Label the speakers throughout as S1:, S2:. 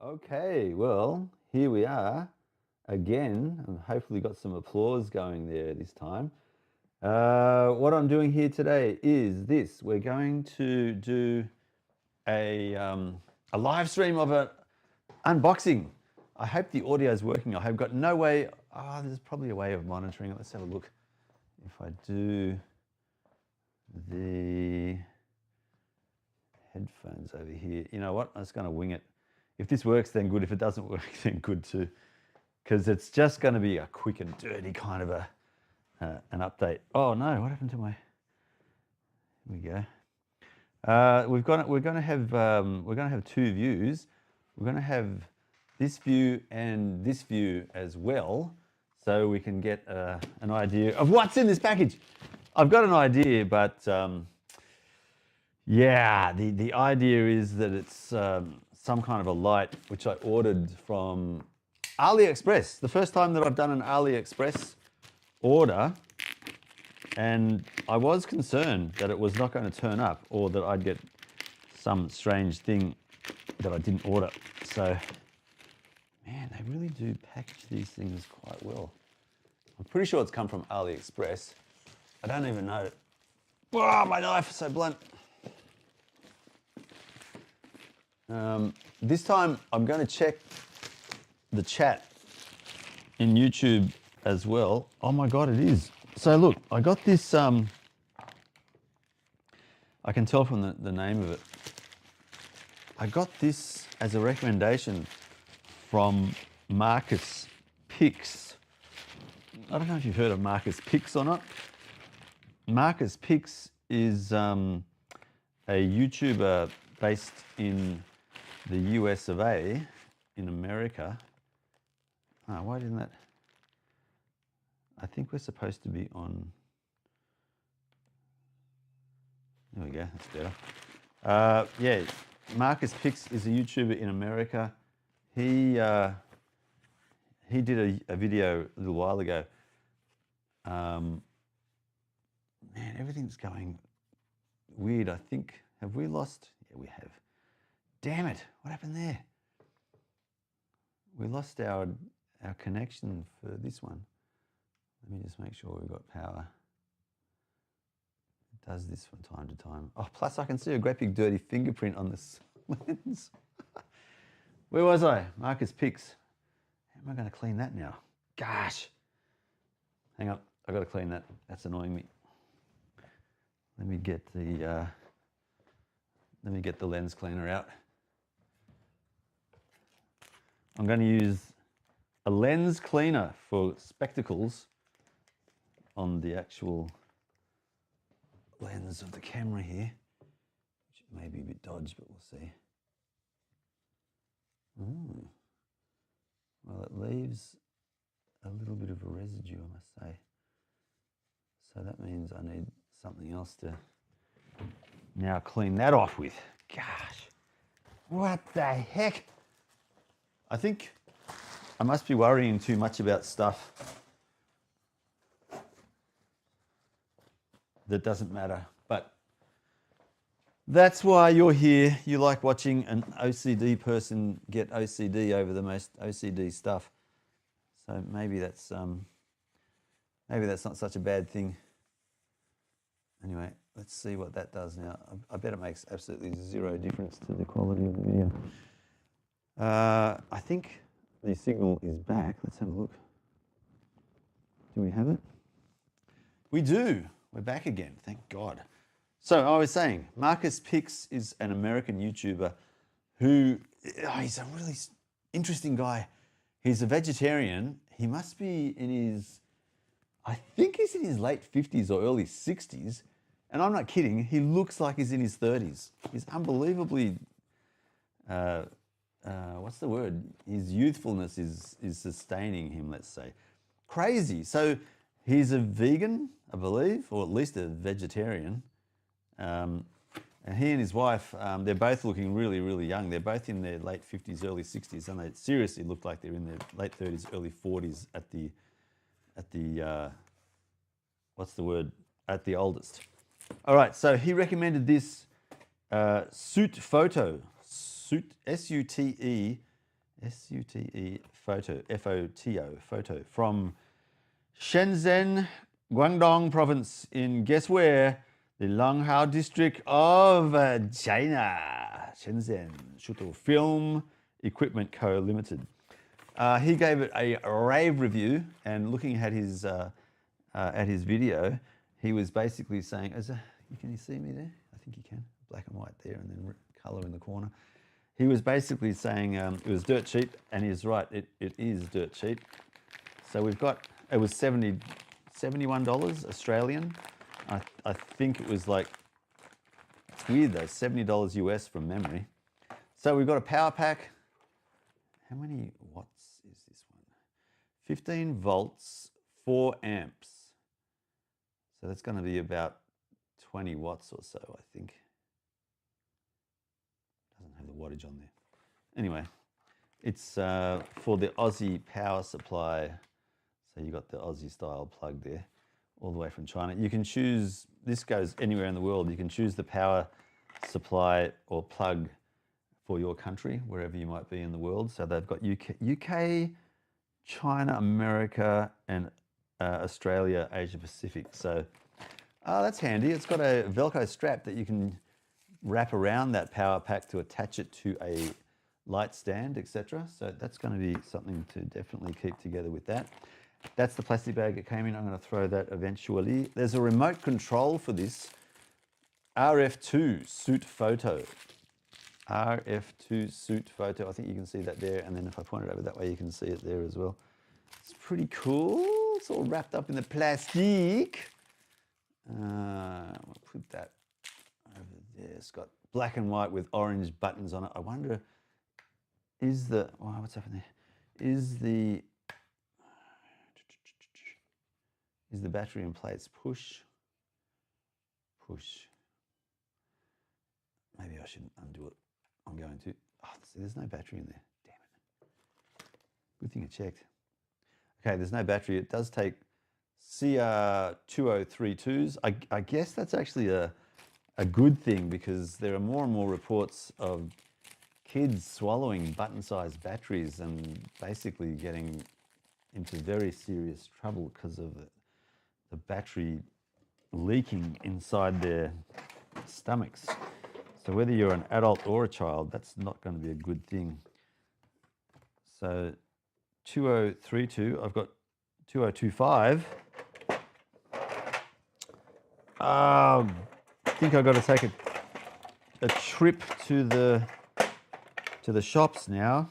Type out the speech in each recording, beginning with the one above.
S1: Okay, well, here we are again, and hopefully got some applause going there this time. What I'm doing here today is this. We're going to do a live stream of an unboxing. I hope the audio is working. I have got no way. There's probably a way of monitoring it. Let's have a look. If I do the headphones over here, you know what? I'm just going to wing it. If this works, then good. If it doesn't work, then good too. Because it's just going to be a quick and dirty kind of an update. Oh no! What happened to my? Here we go. We're going to have two views. We're going to have this view and this view as well, so we can get an idea of what's in this package. I've got an idea, but yeah, the idea is that it's some kind of a light which I ordered from AliExpress. The first time that I've done an AliExpress order, and I was concerned that it was not going to turn up or that I'd get some strange thing that I didn't order. So, man, they really do package these things quite well. I'm pretty sure it's come from AliExpress. I don't even know. Oh, my knife is so blunt. This time I'm going to check the chat in YouTube as well. Oh my God, it is. So look, I got this, I can tell from the name of it. I got this as a recommendation from Marcus Pix. I don't know if you've heard of Marcus Pix or not. Marcus Pix is a YouTuber based in the US of A, in America. Why didn't that? I think we're supposed to be on. There we go, that's better. Yeah, Marcus Pix is a YouTuber in America. He did a video a little while ago. Man, everything's going weird. I think, have we lost? Yeah, we have. Damn it, what happened there? We lost our connection for this one. Let me just make sure we've got power. It does this from time to time. Oh, plus I can see a great big dirty fingerprint on this lens. Where was I? Marcus Pix. How am I going to clean that now? Gosh. Hang on, I've got to clean that. That's annoying me. Let me get the lens cleaner out. I'm going to use a lens cleaner for spectacles on the actual lens of the camera here, which may be a bit dodgy, but we'll see. Ooh. Well, it leaves a little bit of a residue, I must say. So that means I need something else to now clean that off with. Gosh, what the heck? I think I must be worrying too much about stuff that doesn't matter. But that's why you're here. You like watching an OCD person get OCD over the most OCD stuff. So maybe that's not such a bad thing. Anyway, let's see what that does now. I bet it makes absolutely zero difference to the quality of the video. I think the signal is back. Let's have a look. Do we have it? We do. We're back again, thank God. So I was saying, Marcus Pix is an American YouTuber who, he's a really interesting guy. He's a vegetarian. He must be in his, I think he's in his late 50s or early 60s. And I'm not kidding, he looks like he's in his 30s. He's unbelievably, what's the word? His youthfulness is sustaining him, let's say. Crazy. So he's a vegan, I believe, or at least a vegetarian. And he and his wife, they're both looking really, really young. They're both in their late 50s, early 60s, and they seriously look like they're in their late 30s, early 40s at the what's the word? At the oldest. All right, so he recommended this Sute Photo, Sute, S-U-T-E S-U-T-E photo, F-O-T-O, photo from Shenzhen, Guangdong province in guess where? The Longhao district of China. Shenzhen, Shuto Film Equipment Co. Limited. He gave it a rave review, and looking at his video, he was basically saying, can you see me there? I think you can. Black and white there, and then color in the corner. He was basically saying it was dirt cheap, and he's right, it is dirt cheap. So we've got, it was $71 Australian. I think it was like, it's weird though, $70 US from memory. So we've got a power pack. How many watts is this one? 15 volts, 4 amps. So that's going to be about 20 watts or so, I think. Doesn't have the wattage on there. Anyway, it's for the Aussie power supply. So you got the Aussie style plug there, all the way from China. You can choose, this goes anywhere in the world. You can choose the power supply or plug for your country, wherever you might be in the world. So they've got UK, China, America, and Australia, Asia Pacific. So that's handy. It's got a Velcro strap that you can wrap around that power pack to attach it to a light stand, etc. So that's going to be something to definitely keep together with that. That's the plastic bag it came in. I'm going to throw that eventually. There's a remote control for this. RF2 Suit Photo. RF2 Suit Photo. I think you can see that there. And then if I point it over that way, you can see it there as well. It's pretty cool. It's all wrapped up in the plastic. We'll put that over there. It's got black and white with orange buttons on it. I wonder, what's happening there? Is the battery in place? Push. Maybe I shouldn't undo it. I'm going to. Oh, see, there's no battery in there. Damn it. Good thing I checked. Okay, there's no battery. It does take CR2032s. I guess that's actually a good thing, because there are more and more reports of kids swallowing button-sized batteries and basically getting into very serious trouble because of the battery leaking inside their stomachs. So whether you're an adult or a child, that's not going to be a good thing. So 2032, I've got 2025. I think I've got to take a trip to the shops now.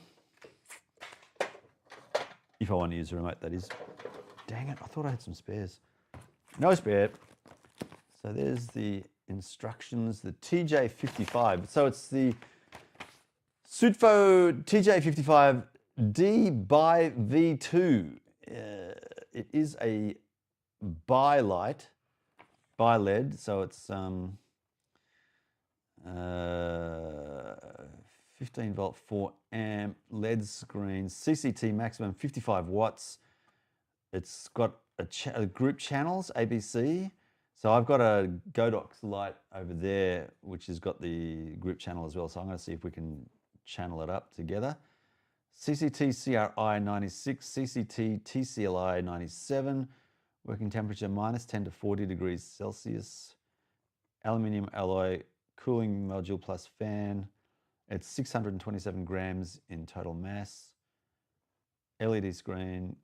S1: If I want to use the remote, that is. Dang it, I thought I had some spares. No spare. So there's the instructions, the TJ55. So it's the Sutfo TJ55D by V2. It is a bi-LED, so it's 15 volt, 4 amp, LED screen, CCT maximum 55 watts. It's got a group channels, ABC. So I've got a Godox light over there, which has got the group channel as well. So I'm going to see if we can channel it up together. CCT CRI 96, CCT TCLI 97, working temperature -10 to 40 degrees Celsius, aluminium alloy, cooling module plus fan. It's 627 grams in total mass. LED screen.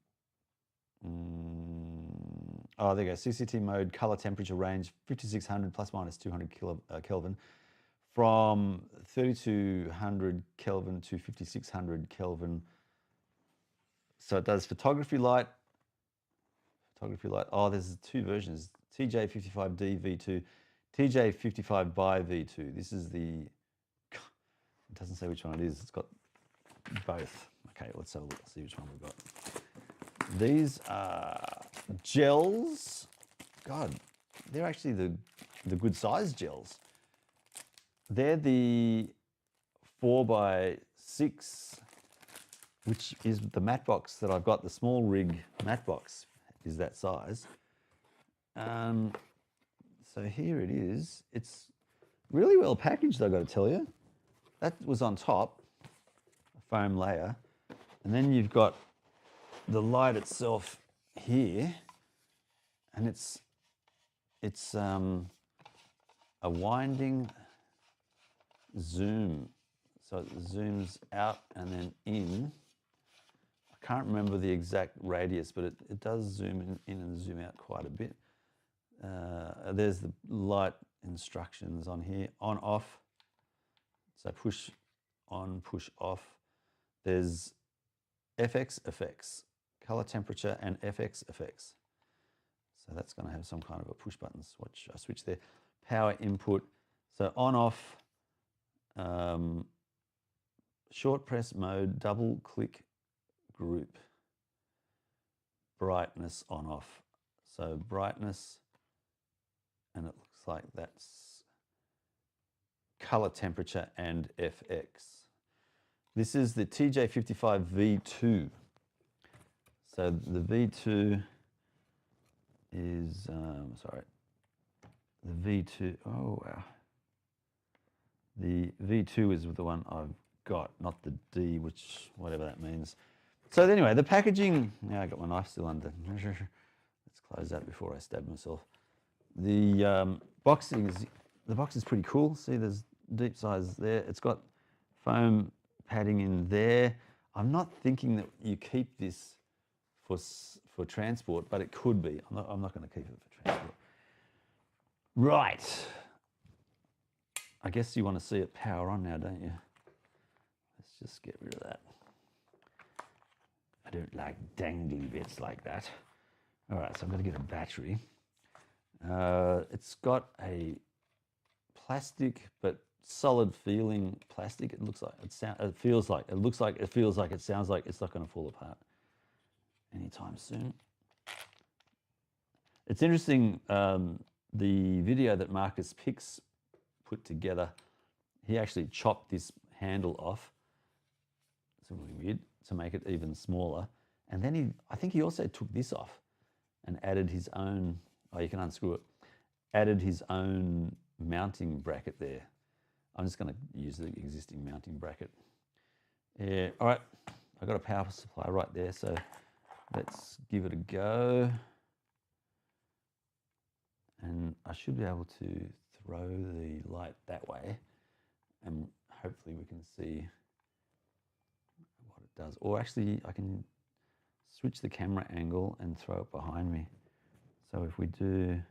S1: Oh, there you go. CCT mode, color temperature range, 5600 plus minus 200 Kelvin, from 3200 Kelvin to 5600 Kelvin. So it does photography light. Oh, there's two versions. TJ55D V2, TJ55 by V2. This is the, it doesn't say which one it is. It's got both. Okay, let's have a look, see which one we've got. These are gels. God, they're actually the good size gels. They're the 4x6, which is the matte box that I've got. The small rig matte box is that size. So here it is. It's really well packaged, I've got to tell you. That was on top, a foam layer. And then you've got the light itself here, and it's a winding zoom. So it zooms out and then in. I can't remember the exact radius, but it does zoom in and zoom out quite a bit. There's the light instructions on here, on, off. So push on, push off. There's FX effects, color temperature and FX effects. So that's going to have some kind of a push button switch there. Power input. So on, off, short press mode, double click group. Brightness on, off. So brightness, and it looks like that's color temperature and FX. This is the TJ55 V2. So the V2 is, the V2, oh wow. The V2 is the one I've got, not the D, which, whatever that means. So anyway, the packaging, now I got my knife still under. Let's close that before I stab myself. The box is pretty cool. See, there's deep size there. It's got foam padding in there. I'm not thinking that you keep this for transport, but it could be. I'm not going to keep it for transport. Right. I guess you want to see it power on now, don't you? Let's just get rid of that. I don't like dangly bits like that. All right, so I'm going to get a battery. It's got a plastic but solid feeling plastic. It looks like it feels like it sounds like it's not going to fall apart anytime soon. It's interesting, the video that Marcus Pix put together, he actually chopped this handle off. It's really weird, to make it even smaller. And then I think he also took this off and added his own, oh, you can unscrew it, added his own mounting bracket there. I'm just going to use the existing mounting bracket. Yeah, all right, I've got a power supply right there, so let's give it a go. And I should be able to throw the light that way, and hopefully we can see what it does. Or actually, I can switch the camera angle and throw it behind me. So if we do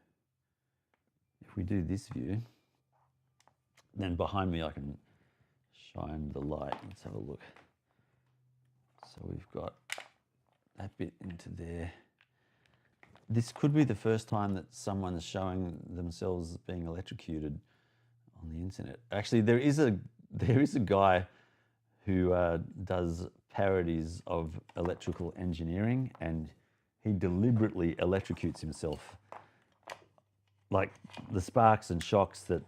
S1: this view, then behind me I can shine the light. Let's have a look. So we've got that bit into there. This could be the first time that someone's showing themselves being electrocuted on the internet. Actually, there is a guy who does parodies of electrical engineering, and he deliberately electrocutes himself. Like, the sparks and shocks that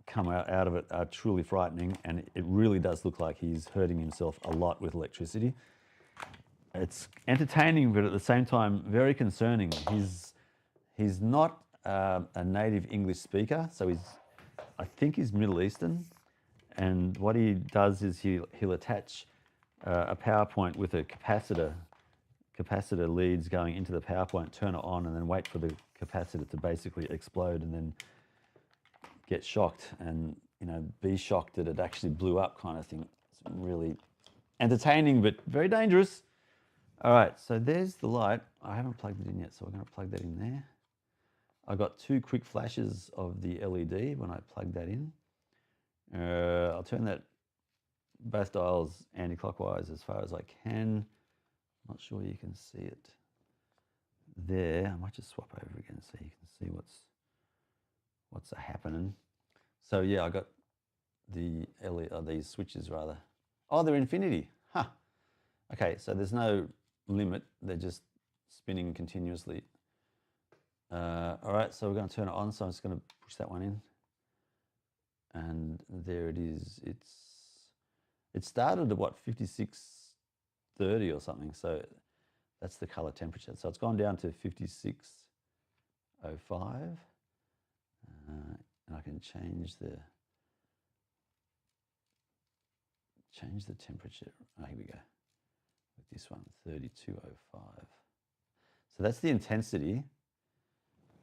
S1: come out of it are truly frightening, and it really does look like he's hurting himself a lot with electricity. It's entertaining, but at the same time, very concerning. He's not a native English speaker, so I think he's Middle Eastern. And what he does is he'll attach a power point with a capacitor leads going into the power point, turn it on, and then wait for the capacitor to basically explode and then get shocked and, be shocked that it actually blew up, kind of thing. It's really entertaining, but very dangerous. All right, so there's the light. I haven't plugged it in yet, so we're going to plug that in there. I got 2 quick flashes of the LED when I plug that in. I'll turn that both dials anti-clockwise as far as I can. Not sure you can see it there. I might just swap over again so you can see what's happening. So yeah, I got the LED, these switches rather. Oh, they're infinity. Huh. Okay, so there's no limit. They're just spinning continuously. All right, so we're going to turn it on. So I'm just going to push that one in. And there it is. It started at what, 5630 or something. So that's the color temperature. So it's gone down to 5605. And I can change the temperature. Oh, here we go. with this one, 3205. So that's the intensity.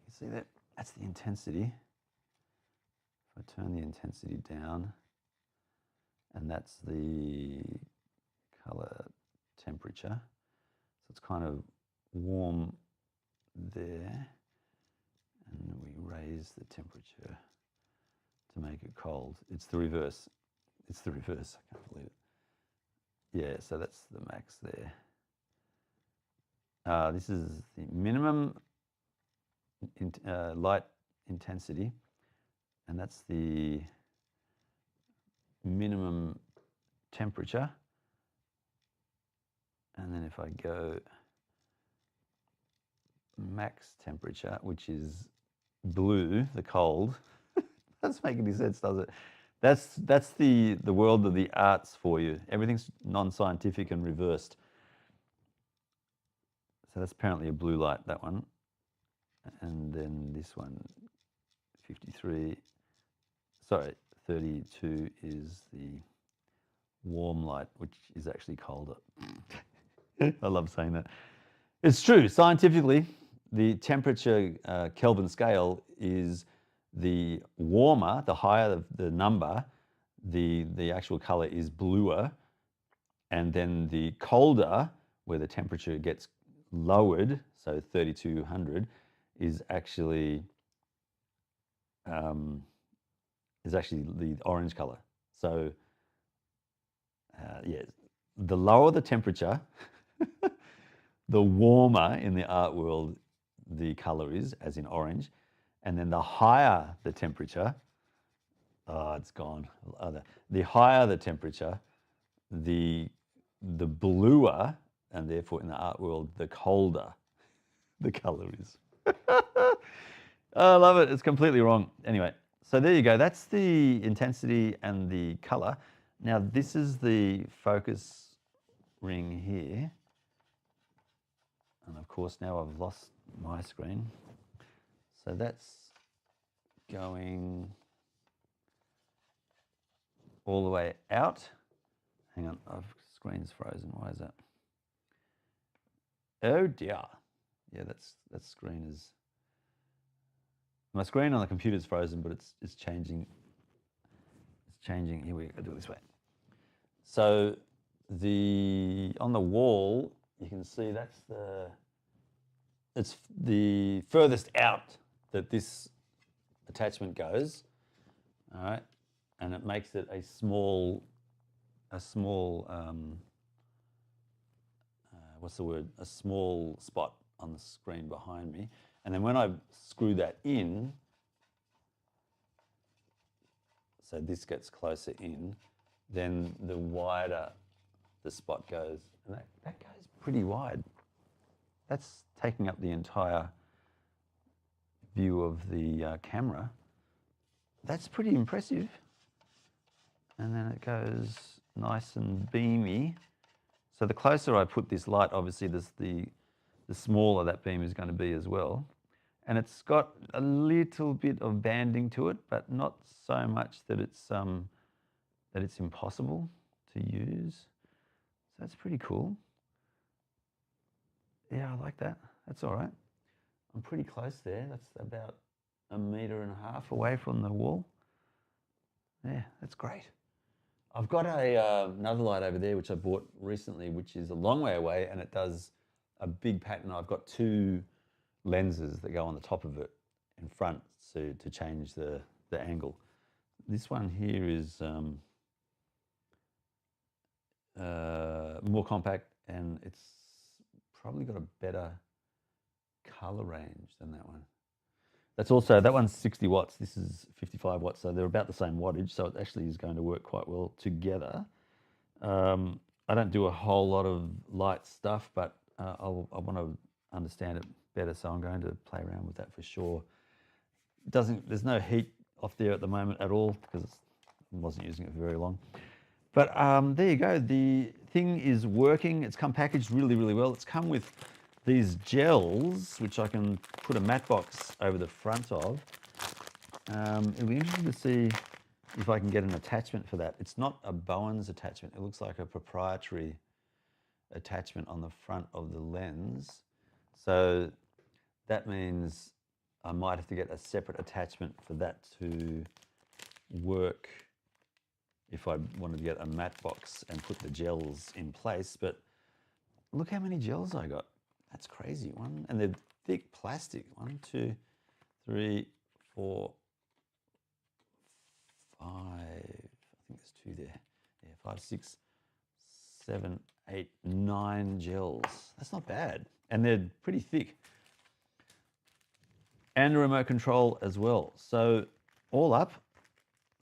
S1: You see that? That's the intensity. If I turn the intensity down, and that's the color temperature. So it's kind of warm there, and we raise the temperature to make it cold. It's the reverse. It's the reverse. I can't believe it. Yeah, so that's the max there. This is the minimum light intensity, and that's the minimum temperature. And then if I go max temperature, which is blue, the cold, doesn't make any sense, does it? That's the world of the arts for you. Everything's non-scientific and reversed. So that's apparently a blue light, that one. And then this one, 32 is the warm light, which is actually colder. I love saying that. It's true. Scientifically, the temperature Kelvin scale is the warmer, the higher the number, the actual color is bluer. And then the colder, where the temperature gets lowered, so 3200, is actually the orange color. So yeah, the lower the temperature, the warmer in the art world the color is, as in orange, and then the higher the temperature, it's gone. The higher the temperature, the bluer, and therefore in the art world, the colder the color is. I love it. It's completely wrong. Anyway, so there you go. That's the intensity and the color. Now this is the focus ring here. And of course now I've lost my screen. So that's going all the way out. Hang on, screen's frozen. Why is that? Oh dear. Yeah, that screen is. My screen on the computer is frozen, but it's changing. It's changing. Here we go. Do it this way. So on the wall, you can see it's the furthest out that this attachment goes. All right, and it makes it a small what's the word? A small spot on the screen behind me. And then when I screw that in, so this gets closer in, then the wider the spot goes. And that goes pretty wide. That's taking up the entire view of the camera. That's pretty impressive. And then it goes nice and beamy. So the closer I put this light, obviously the smaller that beam is going to be as well. And it's got a little bit of banding to it, but not so much that it's impossible to use. So that's pretty cool. Yeah, I like that. That's all right. I'm pretty close there. That's about 1.5 meters away from the wall. Yeah, that's great. I've got another light over there which I bought recently, which is a long way away, and it does a big pattern. I've got 2 lenses that go on the top of it in front to change the angle. This one here is more compact, and it's probably got a better color range than that one. That one's 60 watts, this is 55 watts, so they're about the same wattage, so it actually is going to work quite well together. I don't do a whole lot of light stuff, but I want to understand it better, so I'm going to play around with that for sure. There's no heat off there at the moment at all, because I wasn't using it for very long. But there you go, the thing is working. It's come packaged really, really well. It's come with these gels, which I can put a matte box over the front of. It'll be interesting to see if I can get an attachment for that. It's not a Bowen's attachment. It looks like a proprietary attachment on the front of the lens. So that means I might have to get a separate attachment for that to work if I wanted to get a matte box and put the gels in place. But look how many gels I got. That's crazy. One, and they're thick plastic. 1, 2, 3, 4, 5. I think there's 2 there. Yeah, 5, 6, 7, 8, 9 gels. That's not bad. And they're pretty thick. And a remote control as well. So all up,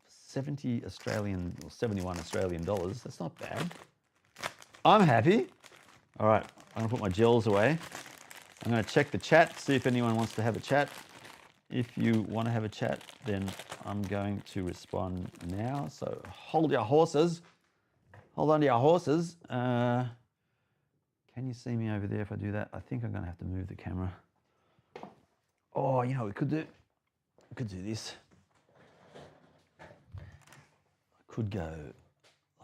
S1: 70 Australian or 71 Australian dollars. That's not bad. I'm happy. All right, I'm gonna put my gels away. I'm gonna check the chat, see if anyone wants to have a chat. If you want to have a chat, then I'm going to respond now. So hold your horses. Hold on to your horses. Can you see me over there if I do that? I think I'm gonna have to move the camera. Oh, you know, we could do this. I could go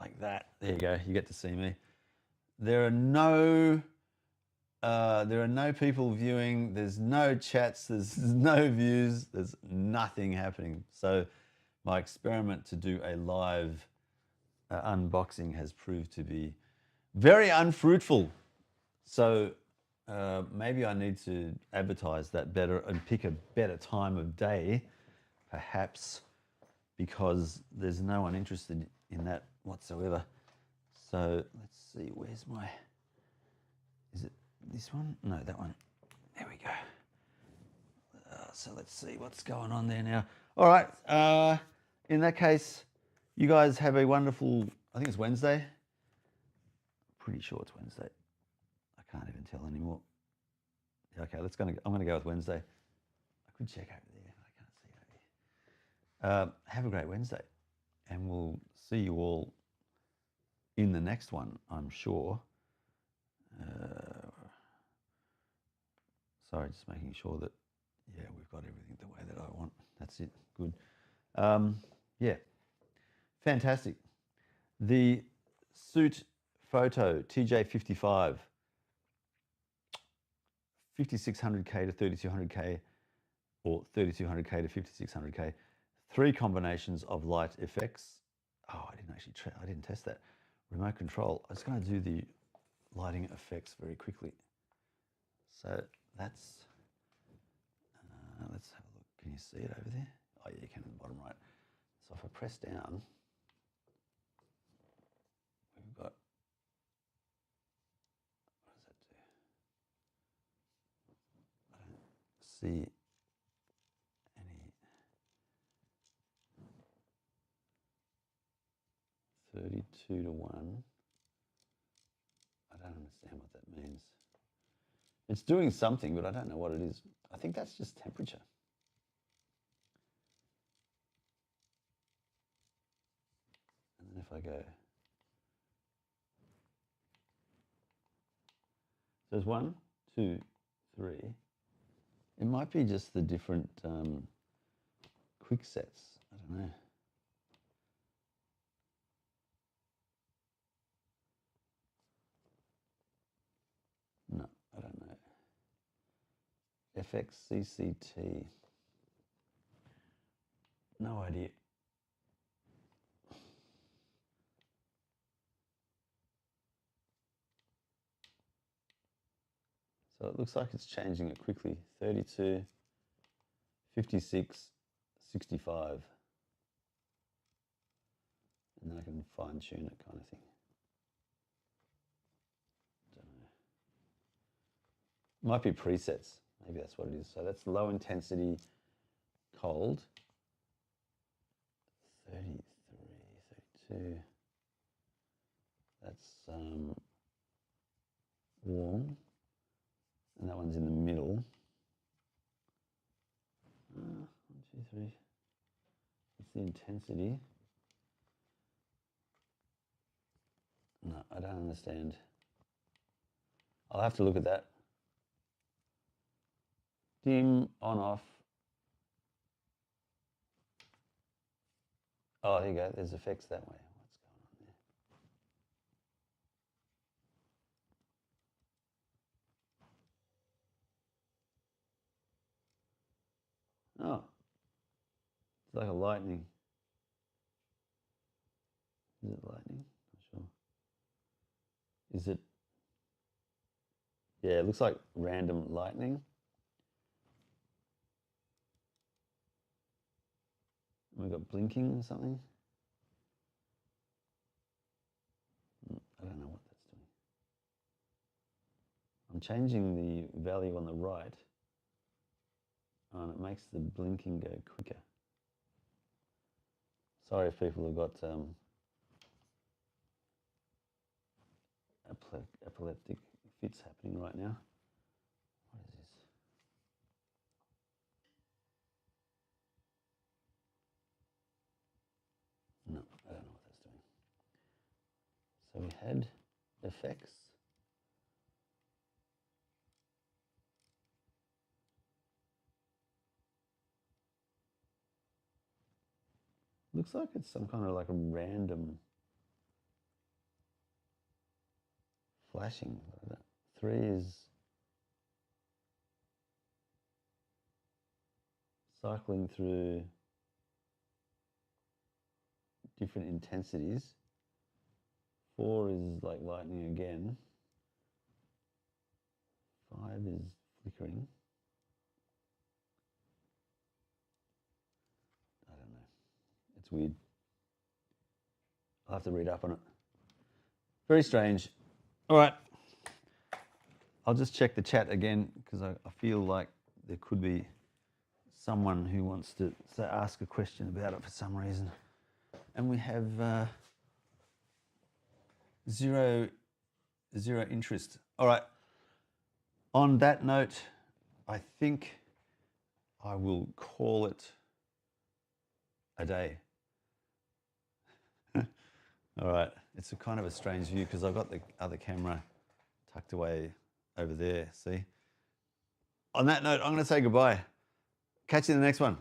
S1: like that. There you go. You get to see me. There are no people viewing. There's no chats. There's no views. There's nothing happening. So my experiment to do a live unboxing has proved to be very unfruitful. So maybe I need to advertise that better and pick a better time of day, perhaps, because there's no one interested in that whatsoever. So let's see, where's my, is it this one? No, that one. There we go. So let's see what's going on there now. All right, in that case, you guys have a wonderful, I think it's Wednesday. Pretty sure it's Wednesday. I can't even tell anymore. Okay, I'm gonna go with Wednesday. I could check over there, but I can't see it over here. Have a great Wednesday, and we'll see you all in the next one, I'm sure. Sorry, just making sure that, yeah, we've got everything the way that I want. That's it, good. Yeah, fantastic. The suit photo, TJ55, 5600K to 3200K, or 3200K to 5600K. 3 combinations of light effects. Oh, I didn't test that. Remote control. I was going to do the lighting effects very quickly. So that's, let's have a look. Can you see it over there? Oh yeah, you can in the bottom right. So if I press down, we've got, what does that do? I don't see any. 32 to 1. I don't understand what that means. It's doing something, but I don't know what it is. I think that's just temperature. And then if I go, so there's 1, 2, 3. It might be just the different quick sets. I don't know. No, I don't know. FXCCT. No idea. So it looks like it's changing it quickly. 32, 56, 65. And then I can fine tune it kind of thing. Don't know. Might be presets. Maybe that's what it is. So that's low intensity, cold. 33, 32. That's warm. And that one's in the middle. 1, 2, 3. What's the intensity? No, I don't understand. I'll have to look at that. Dim, on, off. Oh, there you go. There's effects that way. What's going on It's like a lightning. Is it lightning? Not sure. Is it? Yeah, it looks like random lightning. We've got blinking or something. I don't know what that's doing. I'm changing the value on the right, and it makes the blinking go quicker. Sorry if people have got epileptic fits happening right now. What is this? No, I don't know what that's doing. So we had effects. Looks like it's some kind of like a random flashing. 3 is cycling through different intensities. 4 is like lightning again. 5 is flickering. I don't know. It's weird. I'll have to read up on it. Very strange. All right. I'll just check the chat again because I feel like there could be someone who wants to ask a question about it for some reason. And we have zero interest. All right. On that note, I think I will call it a day. All right. It's a kind of a strange view because I've got the other camera tucked away over there, see? On that note, I'm going to say goodbye. Catch you in the next one.